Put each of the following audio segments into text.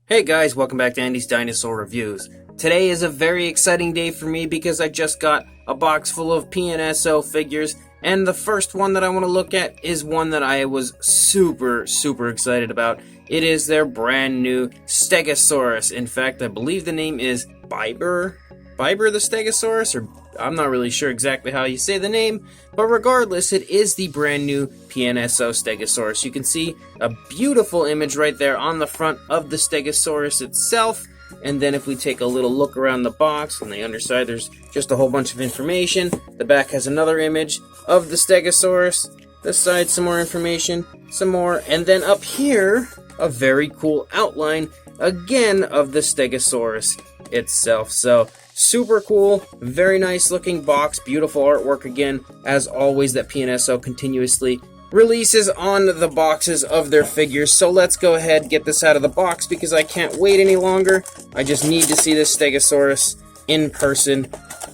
Hey guys, welcome back to Andy's Dinosaur Reviews. Today is a very exciting day for me because I just got a box full of PNSO figures, and the first one that I want to look at is one that I was super excited about. It is their brand new Stegosaurus. In fact, I believe the name is Biber the Stegosaurus, or I'm not really sure exactly how you say the name, but regardless, it is the brand new PNSO Stegosaurus. You can see a beautiful image right there on the front of the Stegosaurus itself, and then if we take a little look around the box, on the underside there's just a whole bunch of information. The back has another image of the Stegosaurus, this side some more information, some more, and then up here, a very cool outline, again, of the Stegosaurus itself. So, super cool, very nice looking box, beautiful artwork again, as always, that PNSO continuously releases on the boxes of their figures. So let's go ahead, get this out of the box because I can't wait any longer. I just need to see this Stegosaurus in person.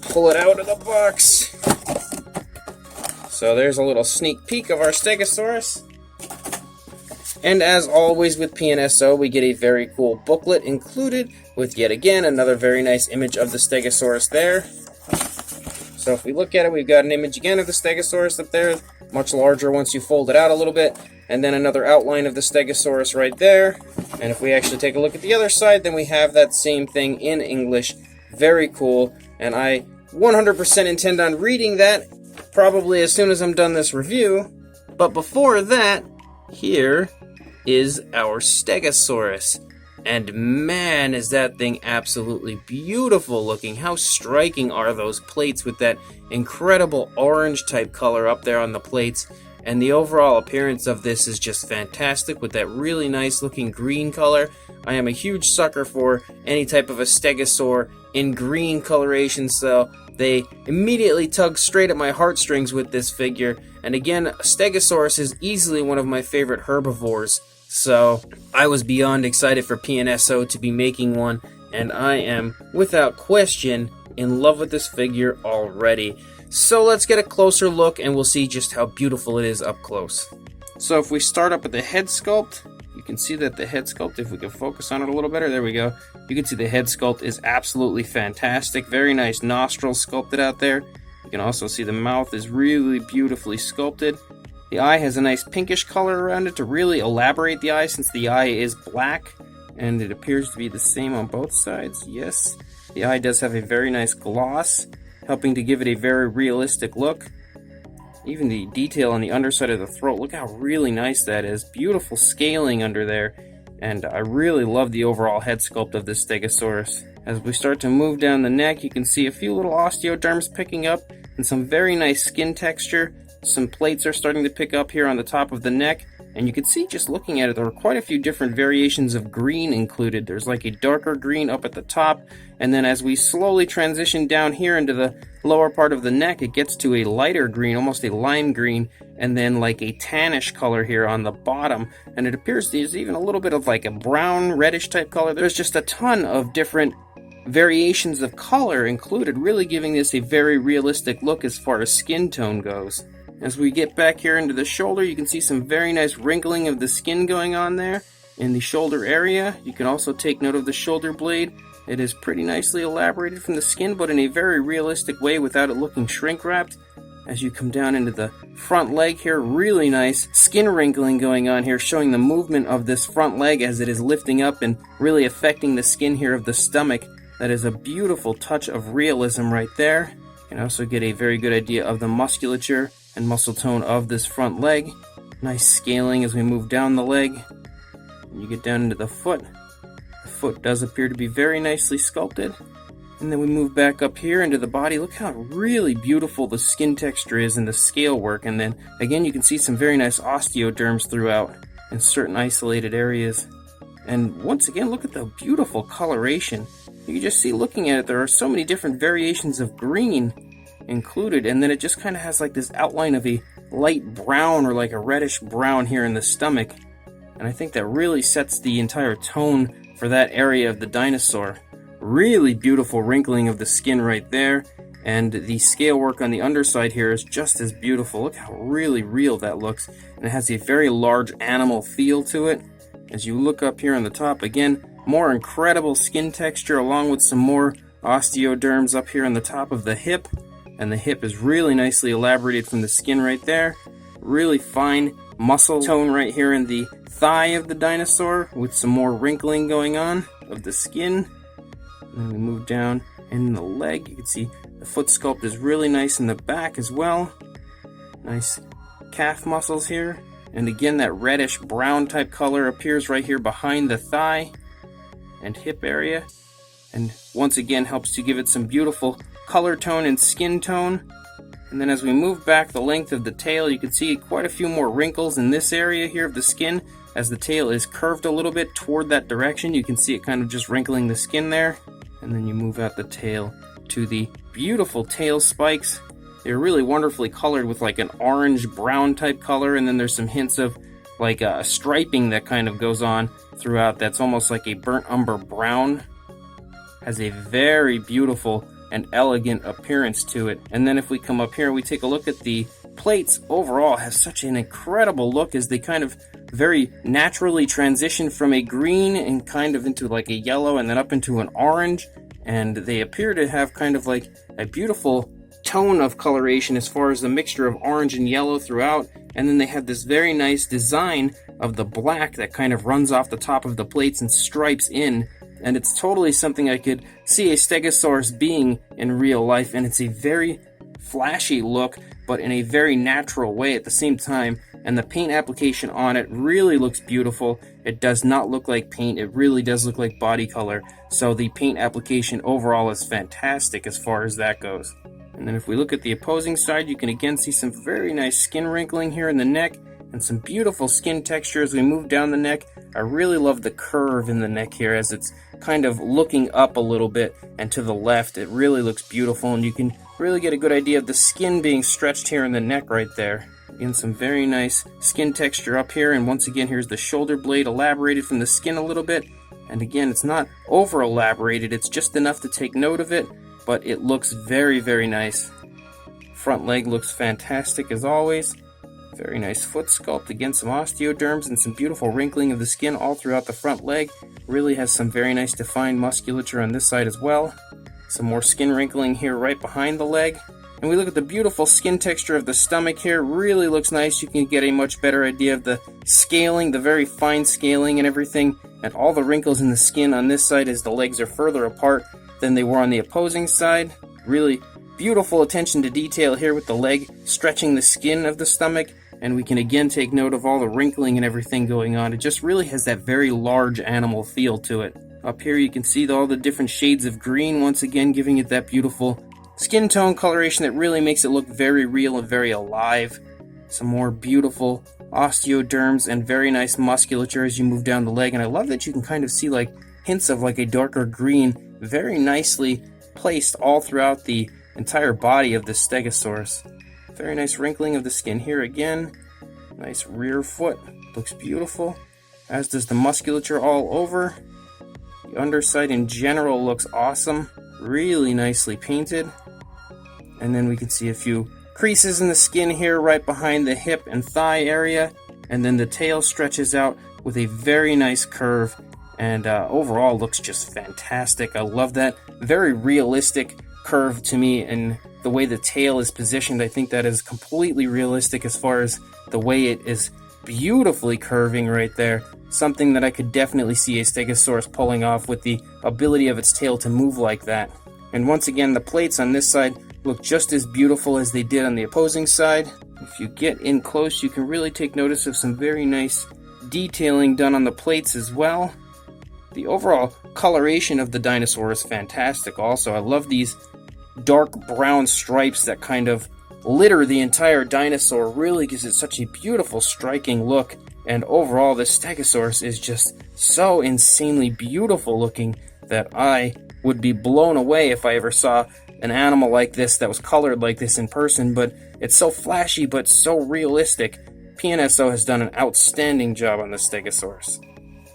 Pull it out of the box. So there's a little sneak peek of our Stegosaurus. And as always with PNSO, we get a very cool booklet included with yet again another very nice image of the Stegosaurus there. So if we look at it, we've got an image again of the Stegosaurus up there, much larger once you fold it out a little bit, and then another outline of the Stegosaurus right there. And if we actually take a look at the other side, then we have that same thing in English. Very cool, and I 100% intend on reading that probably as soon as I'm done this review. But before that, here is our Stegosaurus. And man, is that thing absolutely beautiful looking. How striking are those plates with that incredible orange type color up there on the plates. And the overall appearance of this is just fantastic with that really nice looking green color. I am a huge sucker for any type of a Stegosaur in green coloration, so they immediately tug straight at my heartstrings with this figure. And again, Stegosaurus is easily one of my favorite herbivores. So I was beyond excited for PNSO to be making one, and I am, without question, in love with this figure already. So let's get a closer look and we'll see just how beautiful it is up close. So if we start up with the head sculpt, you can see that the head sculpt, if we can focus on it a little better, there we go. You can see the head sculpt is absolutely fantastic. Very nice nostrils sculpted out there. You can also see the mouth is really beautifully sculpted. The eye has a nice pinkish color around it to really elaborate the eye, since the eye is black, and it appears to be the same on both sides. Yes, the eye does have a very nice gloss, helping to give it a very realistic look. Even the detail on the underside of the throat, look how really nice that is. Beautiful scaling under there, and I really love the overall head sculpt of this Stegosaurus. As we start to move down the neck, you can see a few little osteoderms picking up, and some very nice skin texture. Some plates are starting to pick up here on the top of the neck, and you can see just looking at it, there are quite a few different variations of green included. There's like a darker green up at the top, and then as we slowly transition down here into the lower part of the neck, it gets to a lighter green, almost a lime green, and then like a tannish color here on the bottom, and it appears there's even a little bit of like a brown reddish type color. There's just a ton of different variations of color included, really giving this a very realistic look as far as skin tone goes. As we get back here into the shoulder, you can see some very nice wrinkling of the skin going on there in the shoulder area. You can also take note of the shoulder blade. It is pretty nicely elaborated from the skin, but in a very realistic way without it looking shrink wrapped. As you come down into the front leg here, really nice skin wrinkling going on here, showing the movement of this front leg as it is lifting up and really affecting the skin here of the stomach. That is a beautiful touch of realism right there. You can also get a very good idea of the musculature and muscle tone of this front leg. Nice scaling as we move down the leg. And you get down into the foot. The foot does appear to be very nicely sculpted. And then we move back up here into the body. Look how really beautiful the skin texture is and the scale work. And then again, you can see some very nice osteoderms throughout in certain isolated areas. And once again, look at the beautiful coloration. You can just see, looking at it, there are so many different variations of green included, and then it just kind of has like this outline of a light brown or like a reddish brown here in the stomach, and I think that really sets the entire tone for that area of the dinosaur. Really beautiful wrinkling of the skin right there, and the scale work on the underside here is just as beautiful. Look how really real that looks, and it has a very large animal feel to it. As you look up here on the top, again, more incredible skin texture along with some more osteoderms up here on the top of the hip. And the hip is really nicely elaborated from the skin right there. Really fine muscle tone right here in the thigh of the dinosaur with some more wrinkling going on of the skin. And then we move down in the leg. You can see the foot sculpt is really nice in the back as well. Nice calf muscles here. And again, that reddish brown type color appears right here behind the thigh and hip area. And once again helps to give it some beautiful color tone and skin tone. And then as we move back the length of the tail, you can see quite a few more wrinkles in this area here of the skin. As the tail is curved a little bit toward that direction, you can see it kind of just wrinkling the skin there. And then you move out the tail to the beautiful tail spikes. They're really wonderfully colored with like an orange brown type color, and then there's some hints of like a striping that kind of goes on throughout. That's almost like a burnt umber brown. Has a very beautiful and elegant appearance to it. And then if we come up here and we take a look at the plates, overall have such an incredible look as they kind of very naturally transition from a green and kind of into like a yellow and then up into an orange. And they appear to have kind of like a beautiful tone of coloration as far as the mixture of orange and yellow throughout. And then they have this very nice design of the black that kind of runs off the top of the plates and stripes in. And it's totally something I could see a Stegosaurus being in real life, and it's a very flashy look, but in a very natural way at the same time. And the paint application on it really looks beautiful. It does not look like paint, it really does look like body color. So the paint application overall is fantastic as far as that goes. And then if we look at the opposing side, you can again see some very nice skin wrinkling here in the neck, and some beautiful skin texture as we move down the neck. I really love the curve in the neck here as it's kind of looking up a little bit and to the left. It really looks beautiful, and you can really get a good idea of the skin being stretched here in the neck right there. Again, some very nice skin texture up here, and once again here's the shoulder blade elaborated from the skin a little bit. And again, it's not over elaborated, it's just enough to take note of it, but it looks very, very nice. Front leg looks fantastic as always. Very nice foot sculpt, again some osteoderms and some beautiful wrinkling of the skin all throughout the front leg. Really has some very nice defined musculature on this side as well. Some more skin wrinkling here right behind the leg. And we look at the beautiful skin texture of the stomach here, really looks nice. You can get a much better idea of the scaling, the very fine scaling and everything, and all the wrinkles in the skin on this side as the legs are further apart than they were on the opposing side. Really beautiful attention to detail here with the leg stretching the skin of the stomach. And we can again take note of all the wrinkling and everything going on. It just really has that very large animal feel to it. Up here you can see all the different shades of green, once again giving it that beautiful skin tone coloration that really makes it look very real and very alive. Some more beautiful osteoderms and very nice musculature as you move down the leg. And I love that you can kind of see like hints of like a darker green very nicely placed all throughout the entire body of the Stegosaurus. Very nice wrinkling of the skin here again. Nice rear foot. Looks beautiful. As does the musculature all over. The underside in general looks awesome. Really nicely painted. And then we can see a few creases in the skin here right behind the hip and thigh area. And then the tail stretches out with a very nice curve. And overall looks just fantastic. I love that. Very realistic curve to me, and the way the tail is positioned, I think that is completely realistic as far as the way it is beautifully curving right there. Something that I could definitely see a Stegosaurus pulling off with the ability of its tail to move like that. And once again, the plates on this side look just as beautiful as they did on the opposing side. If you get in close, you can really take notice of some very nice detailing done on the plates as well. The overall coloration of the dinosaur is fantastic also. I love these dark brown stripes that kind of litter the entire dinosaur. Really gives it such a beautiful, striking look. And overall, the Stegosaurus is just so insanely beautiful looking that I would be blown away if I ever saw an animal like this that was colored like this in person. But it's so flashy, but so realistic. PNSO has done an outstanding job on the Stegosaurus.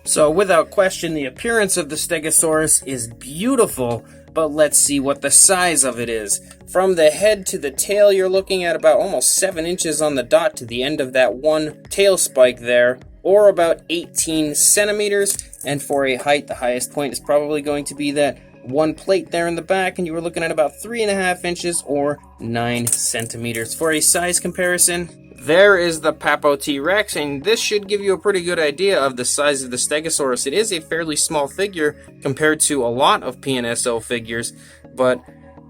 So without question, the appearance of the Stegosaurus is beautiful, but let's see what the size of it is. From the head to the tail, you're looking at about almost 7 inches on the dot to the end of that one tail spike there. or about 18 centimeters. And for a height, the highest point is probably going to be that one plate there in the back, and you were looking at about 3.5 inches or 9 centimeters. For a size comparison, there is the Papo T-Rex, and this should give you a pretty good idea of the size of the Stegosaurus. It is a fairly small figure compared to a lot of PNSO figures, but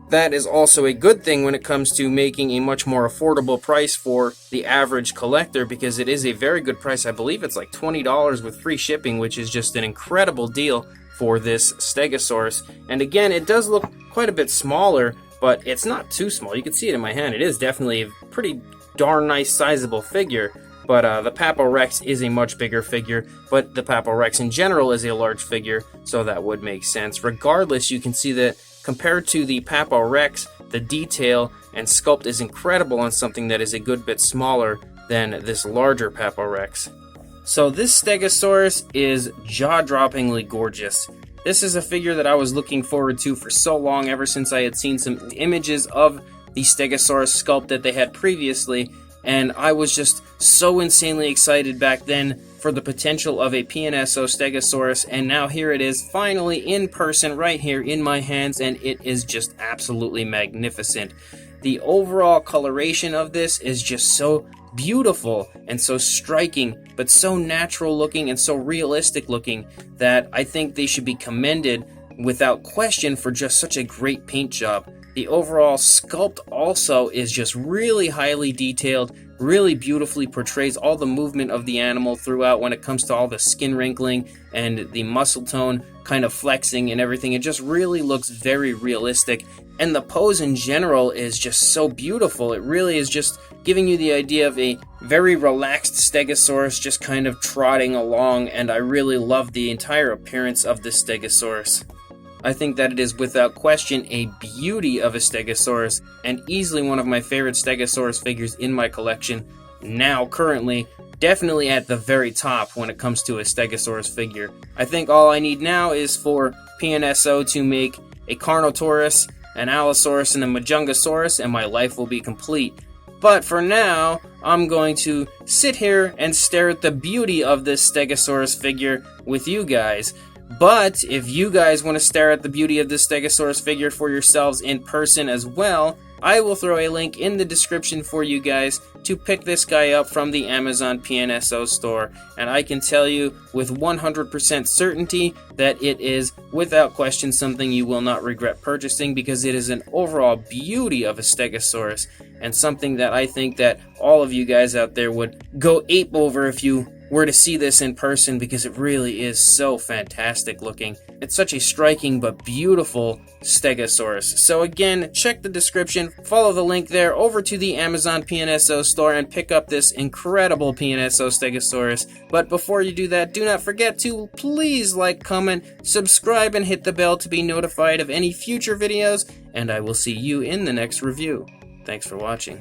that is also a good thing when it comes to making a much more affordable price for the average collector, because it is a very good price. I believe it's like $20 with free shipping, which is just an incredible deal for this Stegosaurus. And again, it does look quite a bit smaller, but it's not too small. You can see it in my hand. It is definitely a pretty darn nice sizable figure. But the Papo Rex is a much bigger figure, but the Papo Rex in general is a large figure, so that would make sense. Regardless, you can see that compared to the Papo Rex, the detail and sculpt is incredible on something that is a good bit smaller than this larger Papo Rex. So this Stegosaurus is jaw-droppingly gorgeous. This is a figure that I was looking forward to for so long, ever since I had seen some images of the Stegosaurus sculpt that they had previously, and I was just so insanely excited back then for the potential of a PNSO Stegosaurus, and now here it is finally in person right here in my hands, and it is just absolutely magnificent. The overall coloration of this is just so beautiful and so striking, but so natural looking and so realistic looking that I think they should be commended without question for just such a great paint job. The overall sculpt also is just really highly detailed, really beautifully portrays all the movement of the animal throughout when it comes to all the skin wrinkling and the muscle tone kind of flexing and everything. It just really looks very realistic, and the pose in general is just so beautiful. It really is just giving you the idea of a very relaxed Stegosaurus just kind of trotting along, and I really love the entire appearance of this Stegosaurus. I think that it is without question a beauty of a Stegosaurus, and easily one of my favorite Stegosaurus figures in my collection. Now, currently, definitely at the very top when it comes to a Stegosaurus figure. I think all I need now is for PNSO to make a Carnotaurus, an Allosaurus, and a Majungasaurus, and my life will be complete. But for now, I'm going to sit here and stare at the beauty of this Stegosaurus figure with you guys. But if you guys want to stare at the beauty of this Stegosaurus figure for yourselves in person as well, I will throw a link in the description for you guys to pick this guy up from the Amazon PNSO store. And I can tell you with 100% certainty that it is without question something you will not regret purchasing, because it is an overall beauty of a Stegosaurus, and something that I think that all of you guys out there would go ape over if you were to see this in person, because it really is so fantastic looking. It's such a striking but beautiful Stegosaurus. So again, check the description, follow the link there over to the Amazon PNSO store and pick up this incredible PNSO Stegosaurus. But before you do that, do not forget to please like, comment, subscribe, and hit the bell to be notified of any future videos, and I will see you in the next review. Thanks for watching.